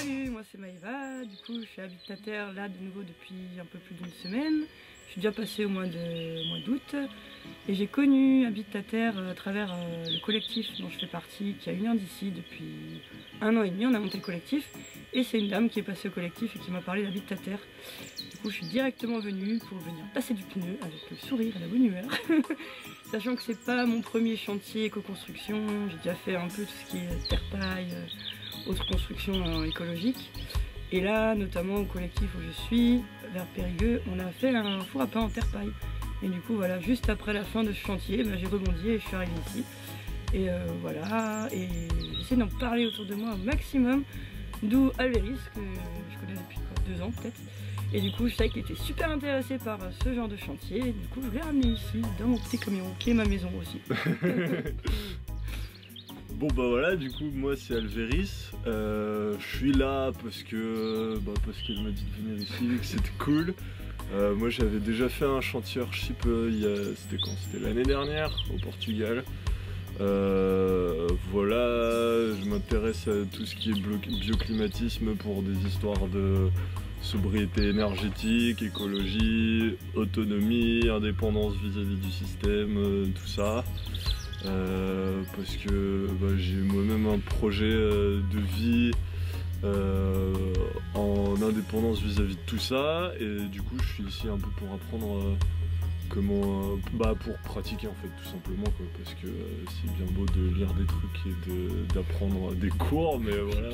Salut, moi c'est Maëva, du coup je suis habitataire là de nouveau depuis un peu plus d'une semaine. Je suis déjà passée au mois d'août et j'ai connu habitataire à travers le collectif dont je fais partie qui a une heure d'ici depuis 1 an et demi. On a monté le collectif et c'est une dame qui est passée au collectif et qui m'a parlé d'habitataire. Du coup je suis directement venue pour venir passer du pneu avec le sourire et la bonne humeur. Sachant que c'est pas mon premier chantier éco-construction, j'ai déjà fait un peu tout ce qui est terre-paille, autres constructions écologiques. Et là, notamment au collectif où je suis, vers Périgueux, on a fait un four à pain en terre-paille. Et du coup, voilà, juste après la fin de ce chantier, j'ai rebondi et je suis arrivée ici. Et voilà, et j'essaie d'en parler autour de moi au maximum, d'où Alvéris, que je connais depuis 2 ans peut-être. Et du coup, je savais qu'il était super intéressé par ce genre de chantier. Et du coup, je l'ai ramené ici, dans mon petit camion, qui est ma maison aussi. Bon bah voilà, du coup moi c'est Alvéris, je suis là parce qu'elle m'a dit de venir ici, que c'était cool. Moi j'avais déjà fait un chantier Earthship, c'était quand? C'était l'année dernière au Portugal. Voilà, je m'intéresse à tout ce qui est bioclimatisme pour des histoires de sobriété énergétique, écologie, autonomie, indépendance vis-à-vis du système, tout ça. Parce que j'ai moi-même un projet de vie en indépendance vis-à-vis de tout ça, et du coup je suis ici un peu pour apprendre comment, pour pratiquer en fait tout simplement quoi, parce que c'est bien beau de lire des trucs et d'apprendre des cours, mais voilà,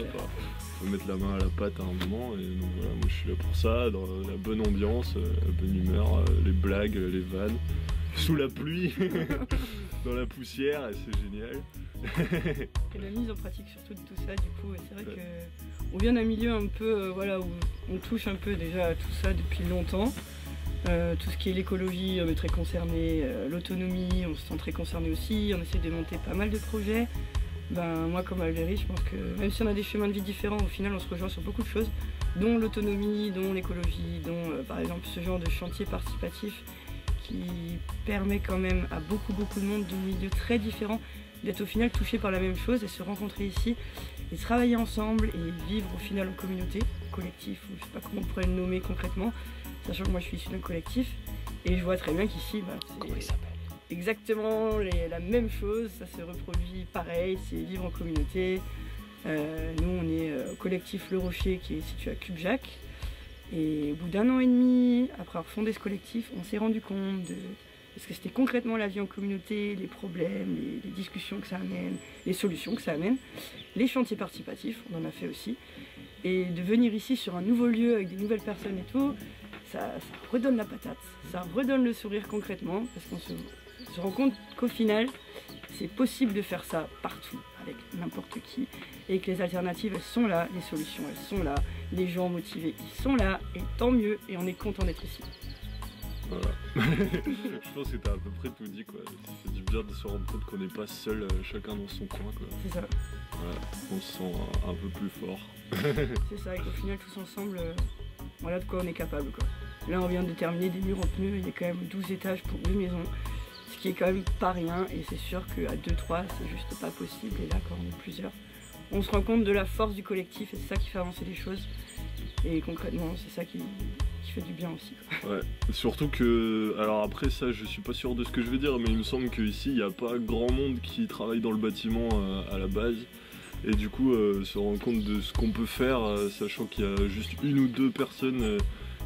faut mettre la main à la pâte à un moment, et donc voilà, moi je suis là pour ça, dans la bonne ambiance, la bonne humeur, les blagues, les vannes, sous la pluie. Dans la poussière, et c'est génial. Et la mise en pratique surtout de tout ça, du coup, c'est vrai qu'on vient d'un milieu un peu, voilà, où on touche un peu déjà à tout ça depuis longtemps. Tout ce qui est l'écologie, on est très concerné, l'autonomie, on se sent très concerné aussi, on essaie de monter pas mal de projets. Moi comme Alvéris, je pense que même si on a des chemins de vie différents, au final on se rejoint sur beaucoup de choses, dont l'autonomie, dont l'écologie, dont par exemple ce genre de chantier participatif qui permet quand même à beaucoup de monde de milieux très différents d'être au final touchés par la même chose et se rencontrer ici et travailler ensemble et vivre au final en communauté, collectif, ou je sais pas comment on pourrait le nommer concrètement, sachant que moi je suis issu d'un collectif et je vois très bien qu'ici comment il s'appelle exactement la même chose, ça se reproduit pareil, c'est vivre en communauté. Nous on est au collectif Le Rocher qui est situé à Cubjac. Et au bout d'1 an et demi, après avoir fondé ce collectif, on s'est rendu compte de ce que c'était concrètement la vie en communauté, les problèmes, les discussions que ça amène, les solutions que ça amène, les chantiers participatifs, on en a fait aussi. Et de venir ici sur un nouveau lieu avec des nouvelles personnes et tout, ça redonne la patate, ça redonne le sourire concrètement, parce qu'on se rend compte qu'au final, c'est possible de faire ça partout, avec n'importe qui, et que les alternatives, elles sont là, les solutions, elles sont là, les gens motivés, ils sont là, et tant mieux, et on est content d'être ici. Voilà. Je pense que t'as à peu près tout dit quoi. Ça fait du bien de se rendre compte qu'on n'est pas seul, chacun dans son coin quoi. C'est ça. Voilà, on se sent un peu plus fort. C'est ça, et qu'au final, tous ensemble, voilà de quoi on est capable quoi. Là, on vient de terminer des murs en pneus, il y a quand même 12 étages pour 2 maisons. Ce qui est quand même pas rien, et c'est sûr qu'à 2-3 c'est juste pas possible, et là quand on est plusieurs on se rend compte de la force du collectif et c'est ça qui fait avancer les choses, et concrètement c'est ça qui fait du bien aussi quoi. Ouais, surtout que, alors après ça je suis pas sûr de ce que je vais dire, mais il me semble qu'ici il n'y a pas grand monde qui travaille dans le bâtiment à la base, et du coup se rendre compte de ce qu'on peut faire, sachant qu'il y a juste 1 ou 2 personnes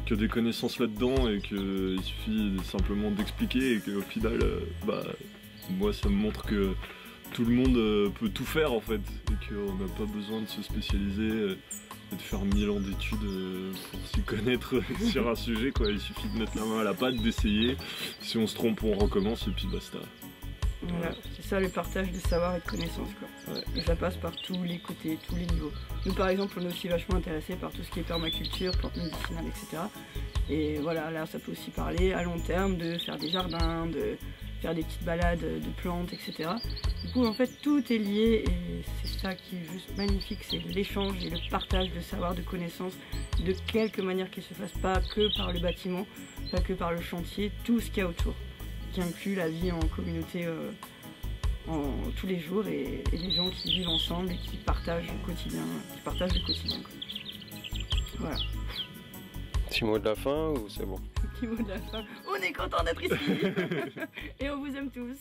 qui ont des connaissances là-dedans, et qu'il suffit simplement d'expliquer, et qu'au final, moi ça me montre que tout le monde peut tout faire en fait, et qu'on n'a pas besoin de se spécialiser et de faire 1000 ans d'études pour s'y connaître sur un sujet quoi. Il suffit de mettre la main à la pâte, d'essayer, si on se trompe on recommence et puis basta. Voilà, c'est ça le partage de savoir et de connaissances quoi. Ouais. Et ça passe par tous les côtés, tous les niveaux. Nous par exemple on est aussi vachement intéressés par tout ce qui est permaculture, plantes médicinales, etc. Et voilà, là ça peut aussi parler à long terme de faire des jardins, de faire des petites balades de plantes, etc. Du coup en fait tout est lié, et c'est ça qui est juste magnifique, c'est l'échange et le partage de savoir, de connaissances, de quelque manière qu'il se fasse pas que par le bâtiment, pas que par le chantier, tout ce qu'il y a autour, qui inclut la vie en communauté tous les jours et les gens qui vivent ensemble et qui partagent le quotidien. Quoi. Voilà. Petit mot de la fin ou c'est bon? Petit mot de la fin. On est content d'être ici et on vous aime tous.